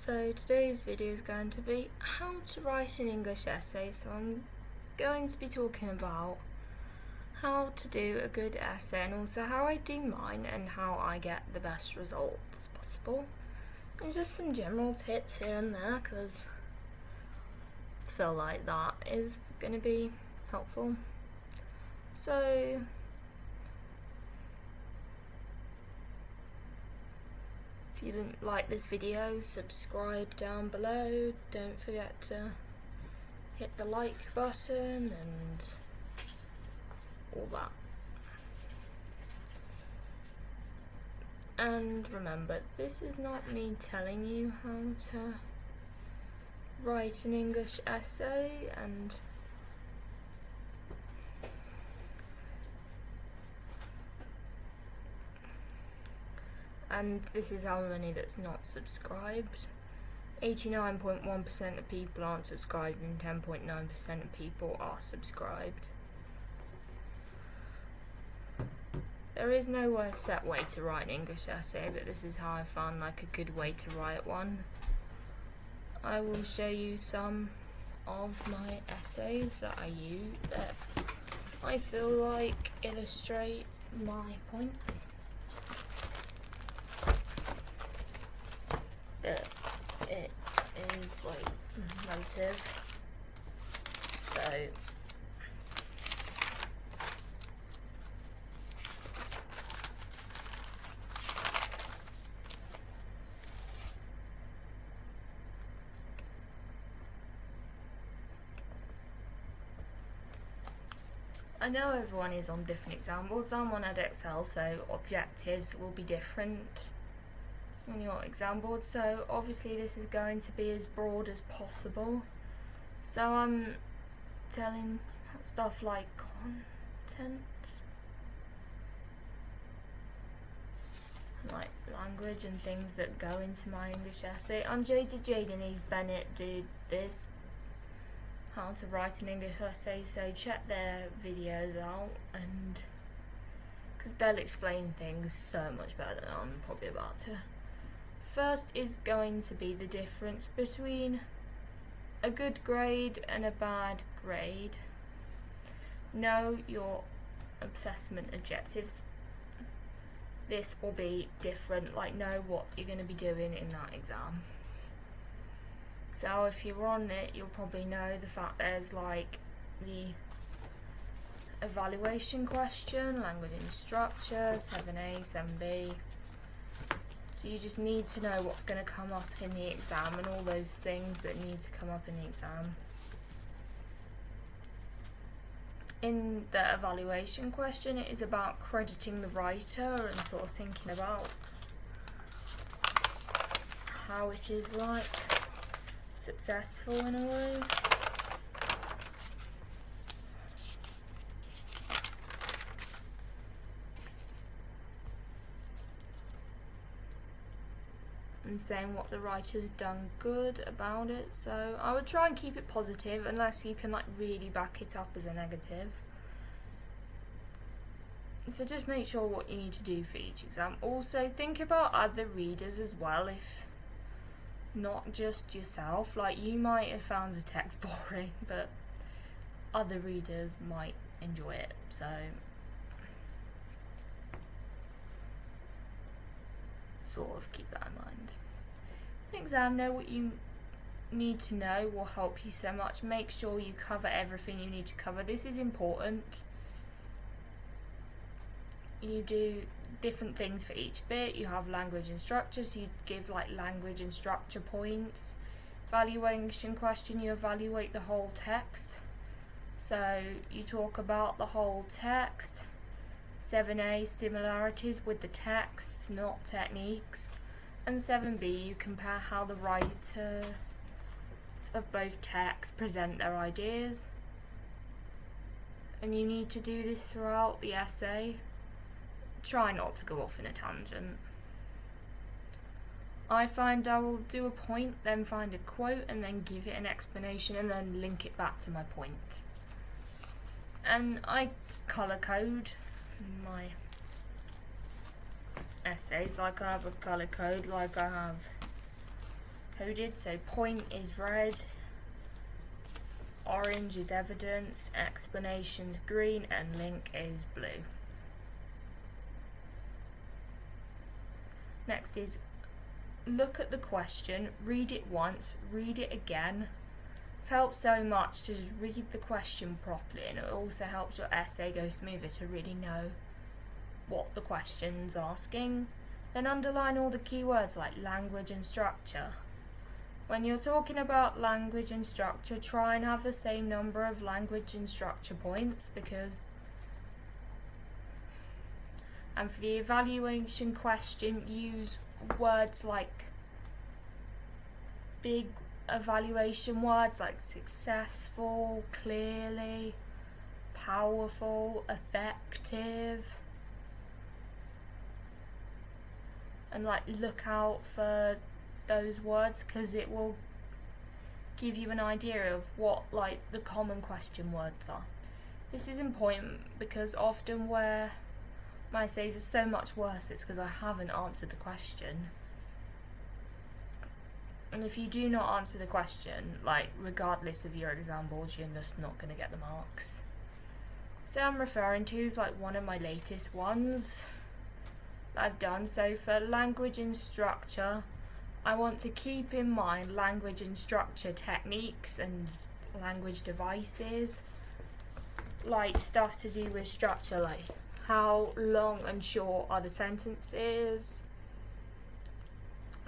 So today's video is going to be how to write an English essay. So I'm going to be talking about how to do a good essay and also how I do mine and how I get the best results possible. And just some general tips here and there because I feel like that is going to be helpful. So if you didn't like this video, subscribe down below. Don't forget to hit the like button and all that. And remember, this is not me telling you how to write an English essay and this is how many that's not subscribed. 89.1% of people aren't subscribed and 10.9% of people are subscribed. There is no set way to write an English essay, but this is how I found like a good way to write one. I will show you some of my essays that I use that I feel like illustrate my points. But it is like relative. So I know everyone is on different exam boards. I'm on Edexcel, so objectives will be different on your exam board. So obviously this is going to be as broad as possible. So I'm telling stuff like content, like language and things that go into my English essay. I'm Jada Jade and Eve Bennett do this, how to write an English essay, so check their videos out, and because they'll explain things so much better than I'm probably about to. First is going to be the difference between a good grade and a bad grade. Know your assessment objectives. This will be different, like know what you're going to be doing in that exam. So if you're on it, you'll probably know the fact there's like the evaluation question, language and structure, 7A, 7B. So you just need to know what's going to come up in the exam and all those things that need to come up in the exam. In the evaluation question, it is about crediting the writer and sort of thinking about how it is like successful in a way. And saying what the writer's done good about it. So I would try and keep it positive unless you can like really back it up as a negative. So just make sure what you need to do for each exam. Also think about other readers as well, if not just yourself. Like you might have found the text boring, but other readers might enjoy it. So sort of keep that in mind. In exam, know what you need to know will help you so much. Make sure you cover everything you need to cover. This is important. You do different things for each bit. You have language and structure, so you give like language and structure points. Evaluation question, you evaluate the whole text. So you talk about the whole text. 7A, similarities with the text, not techniques. And 7B, you compare how the writers of both texts present their ideas. And you need to do this throughout the essay. Try not to go off in a tangent. I find I will do a point, then find a quote, and then give it an explanation, and then link it back to my point. And I colour code my essays. Like I have a colour code, like I have coded, so point is red, orange is evidence, explanation's green, and link is blue. Next is look at the question, read it once, read it again. It helps so much to just read the question properly, and it also helps your essay go smoother to really know what the question's asking. Then underline all the keywords like language and structure. When you're talking about language and structure, try and have the same number of language and structure points, and for the evaluation question, use words like big evaluation words like successful, clearly, powerful, effective, and like look out for those words because it will give you an idea of what like the common question words are. This is important because often where my essays are so much worse, it's because I haven't answered the question. And if you do not answer the question, like regardless of your exam board, you're just not going to get the marks. So I'm referring to is like one of my latest ones that I've done. So for language and structure, I want to keep in mind language and structure techniques and language devices, like stuff to do with structure, like how long and short are the sentences,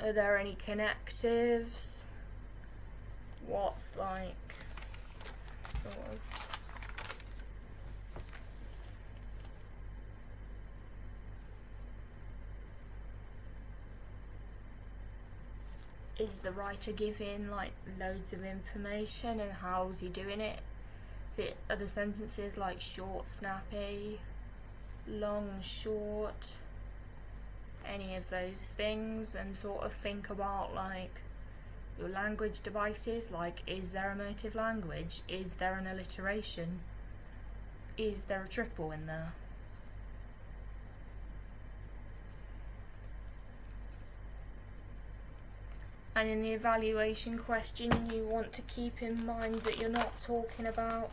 are there any connectives, what's like sort of is the writer giving like loads of information, and how's he doing it? Are the sentences like short, snappy, long, short, any of those things? And sort of think about like your language devices, like is there a motive language, is there an alliteration, is there a triple in there? And in the evaluation question, you want to keep in mind that you're not talking about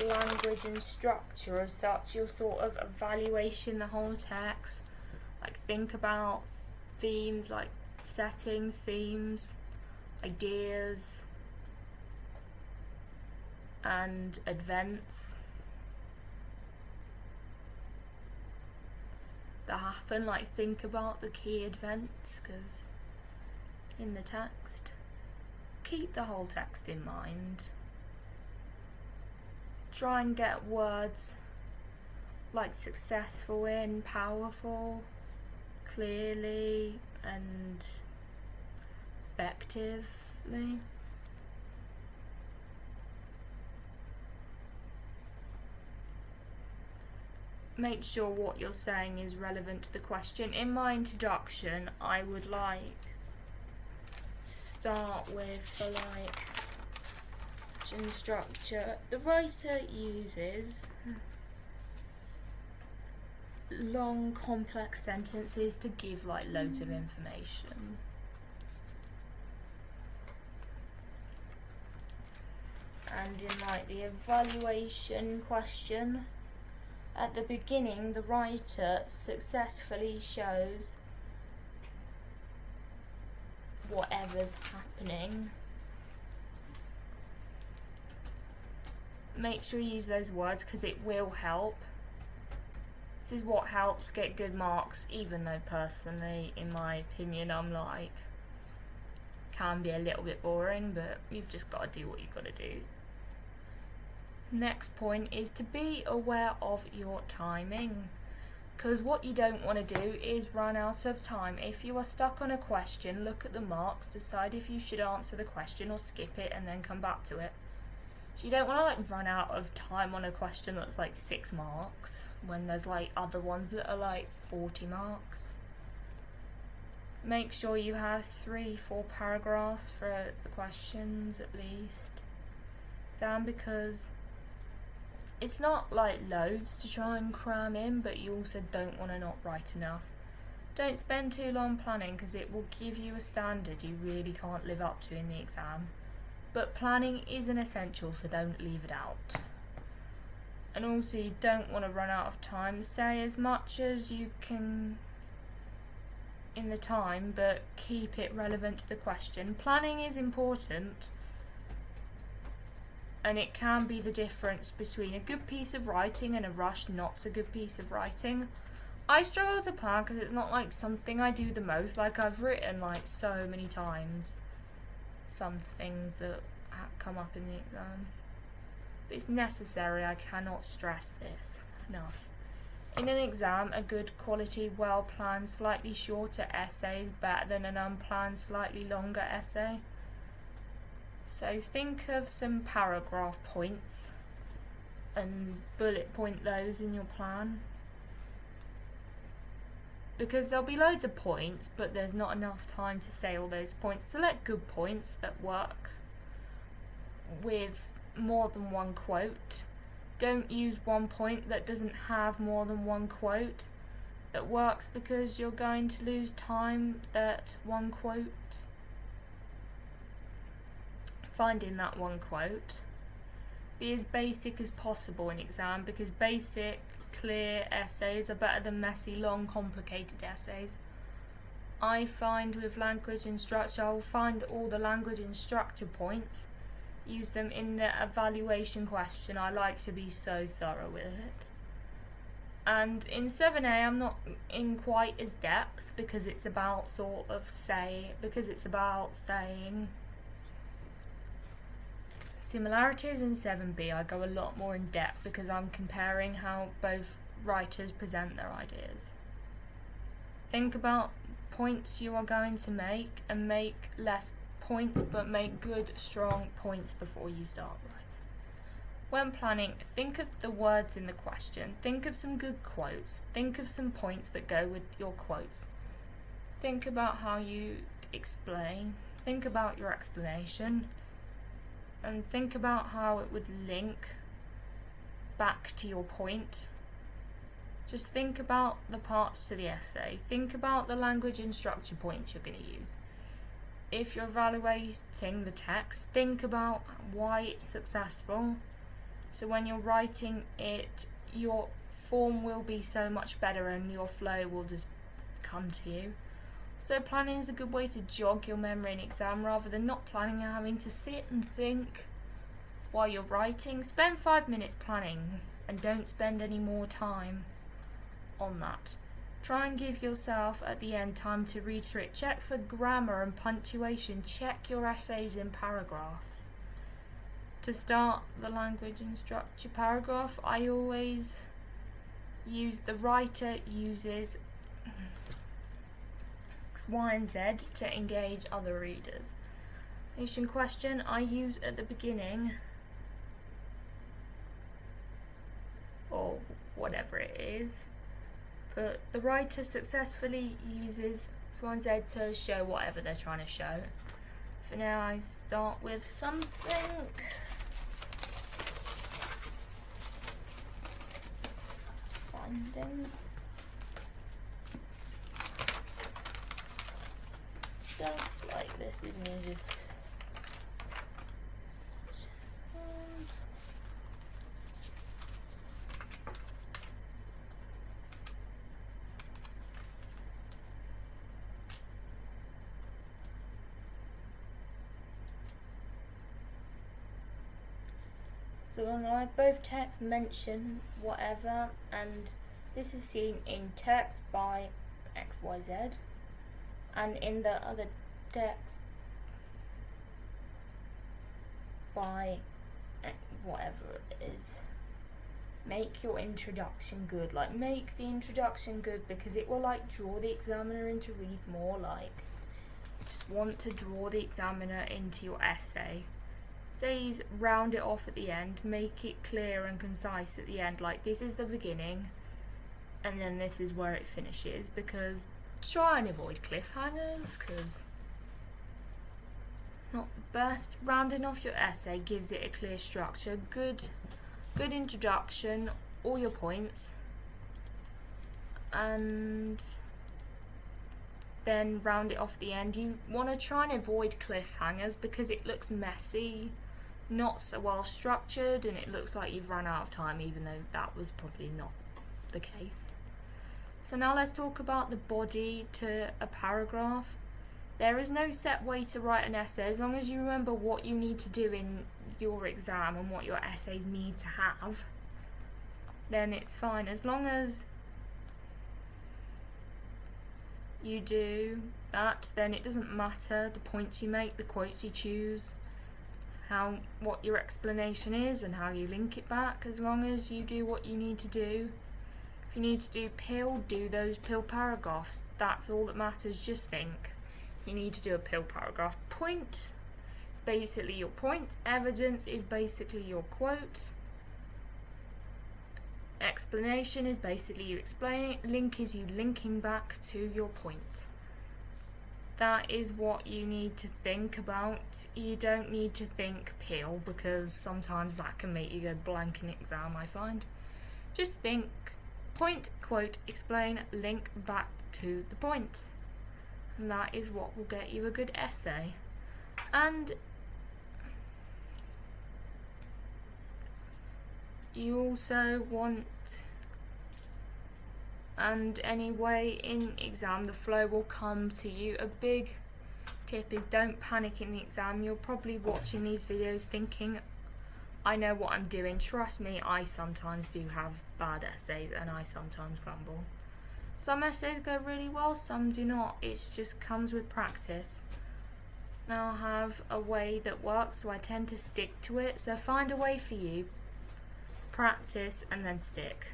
language and structure as such. You're sort of evaluating the whole text. Like think about themes, like setting, themes, ideas, and events that happen. Like think about the key events, because in the text, keep the whole text in mind. Try and get words like successful in, powerful, clearly, and effectively. Make sure what you're saying is relevant to the question. In my introduction, I would like start with the like structure. The writer uses long complex sentences to give like loads of information. And in like the evaluation question, at the beginning the writer successfully shows whatever's happening. Make sure you use those words because it will help. This is what helps get good marks, even though personally, in my opinion, I'm like, can be a little bit boring, but you've just got to do what you've got to do. Next point is to be aware of your timing, because what you don't want to do is run out of time. If you are stuck on a question, look at the marks, decide if you should answer the question or skip it and then come back to it. So you don't want to like run out of time on a question that's like 6 marks when there's like other ones that are like 40 marks. Make sure you have 3-4 paragraphs for the questions at least down, because it's not like loads to try and cram in, but you also don't want to not write enough. Don't spend too long planning because it will give you a standard you really can't live up to in the exam. But planning is an essential, so don't leave it out. And also, you don't want to run out of time. Say as much as you can in the time, but keep it relevant to the question. Planning is important, and it can be the difference between a good piece of writing and a rushed, not so good piece of writing. I struggle to plan because it's not like something I do the most. Like, I've written like so many times some things that come up in the exam. But it's necessary. I cannot stress this enough. In an exam, a good quality, well-planned, slightly shorter essay is better than an unplanned, slightly longer essay. So think of some paragraph points and bullet point those in your plan. Because there'll be loads of points, but there's not enough time to say all those points. Select good points that work with more than one quote. Don't use one point that doesn't have more than one quote that works, because you're going to lose time that one quote. Finding that one quote. Be as basic as possible in exam, because basic, clear essays are better than messy, long, complicated essays. I find with language and structure, I will find all the language and structure points, use them in the evaluation question. I like to be so thorough with it. And in 7A, I'm not in quite as depth, because it's about saying. Similarities. In 7B, I go a lot more in depth because I'm comparing how both writers present their ideas. Think about points you are going to make, and make less points, but make good, strong points before you start writing. When planning, think of the words in the question. Think of some good quotes. Think of some points that go with your quotes. Think about how you explain. Think about your explanation. And think about how it would link back to your point. Just think about the parts to the essay. Think about the language and structure points you're going to use. If you're evaluating the text, think about why it's successful. So when you're writing it, your form will be so much better and your flow will just come to you. So planning is a good way to jog your memory in exam, rather than not planning and having to sit and think while you're writing. Spend 5 minutes planning and don't spend any more time on that. Try and give yourself at the end time to read through it. Check for grammar and punctuation. Check your essays in paragraphs. To start the language and structure paragraph, I always use the writer uses X, Y, and Z to engage other readers. Nation question I use at the beginning, or whatever it is. But the writer successfully uses X, Y, and Z to show whatever they're trying to show. For now, I start with something. Just finding stuff like this is me just. So when I both text mention whatever, and this is seen in text by XYZ, and in the other text by whatever it is. Make your introduction good. Like, make the introduction good, because it will like draw the examiner in to read more. Like, just want to draw the examiner into your essay. Says round it off at the end, make it clear and concise at the end, like this is the beginning and then this is where it finishes, because try and avoid cliffhangers, because not the best. Rounding off your essay gives it a clear structure, good introduction, all your points, and then round it off at the end. You want to try and avoid cliffhangers because it looks messy, not so well structured, and it looks like you've run out of time, even though that was probably not the case. So now let's talk about the body to a paragraph. There is no set way to write an essay. As long as you remember what you need to do in your exam and what your essays need to have, then it's fine. As long as you do that, then it doesn't matter the points you make, the quotes you choose, what your explanation is and how you link it back. As long as you do what you need to do. If you need to do PIL, do those PIL paragraphs. That's all that matters. Just think. You need to do a PIL paragraph. Point, it's basically your point. Evidence is basically your quote. Explanation is basically you explaining. Link is you linking back to your point. That is what you need to think about. You don't need to think PIL, because sometimes that can make you go blank in exam, I find. Just think point, quote, explain, link back to the point. And that is what will get you a good essay. And you also want, and anyway, in exam the flow will come to you. A big tip is don't panic in the exam. You're probably watching these videos thinking, I know what I'm doing. Trust me, I sometimes do have bad essays and I sometimes grumble. Some essays go really well, some do not. It just comes with practice. Now I have a way that works, so I tend to stick to it. So find a way for you, practice, and then stick.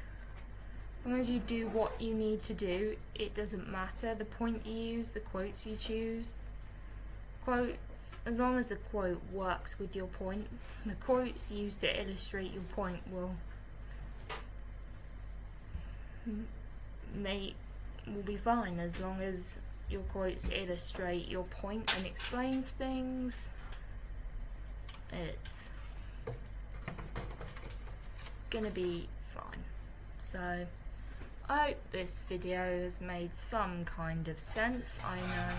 As long as you do what you need to do, it doesn't matter the point you use, the quotes you choose. Quotes, as long as the quote works with your point, the quotes used to illustrate your point will be fine, as long as your quotes illustrate your point and explains things. It's gonna be fine. So I hope this video has made some kind of sense. I know.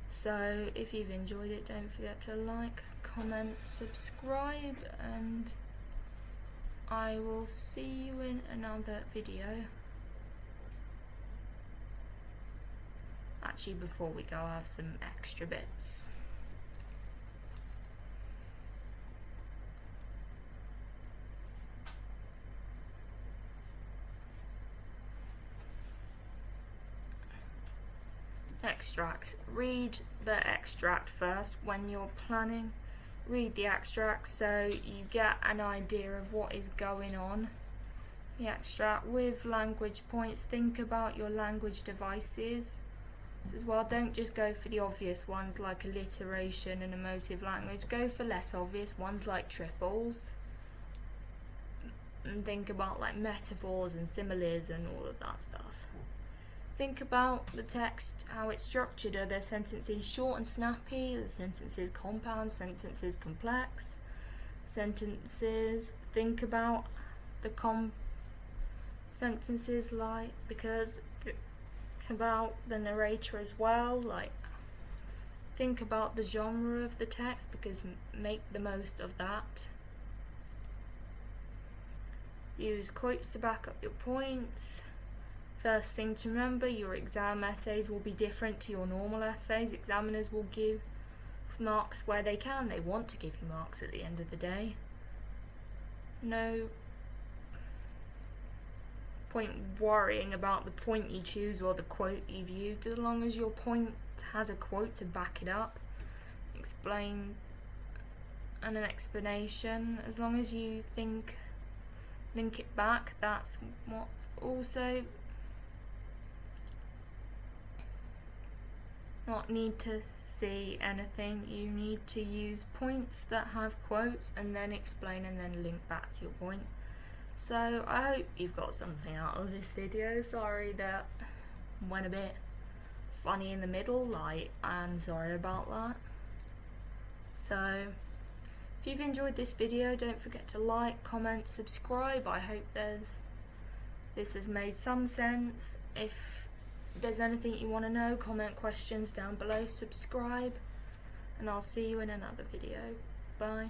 So if you've enjoyed it, don't forget to like, comment, subscribe, and I will see you in another video. Actually, before we go, I have some extra bits. Extracts. Read the extract first when you're planning. Read the extract so you get an idea of what is going on. The extract with language points. Think about your language devices as well. Don't just go for the obvious ones like alliteration and emotive language. Go for less obvious ones like triples. And think about like metaphors and similes and all of that stuff. Think about the text, how it's structured. Are there sentences short and snappy? Are the sentences compound? Sentences complex? Sentences. Think about the sentences like, because about the narrator as well. Like, think about the genre of the text, because make the most of that. Use quotes to back up your points. First thing to remember, your exam essays will be different to your normal essays. Examiners will give marks where they can. They want to give you marks at the end of the day. No point worrying about the point you choose or the quote you've used, as long as your point has a quote to back it up, explain, and an explanation. As long as you think, link it back. That's what also. Not need to see anything. You need to use points that have quotes and then explain and then link back to your point. So I hope you've got something out of this video. Sorry that went a bit funny in the middle, I'm sorry about that. So if you've enjoyed this video, don't forget to like, comment, subscribe. I hope this has made some sense. If there's anything you want to know, comment questions down below, subscribe, and I'll see you in another video. Bye.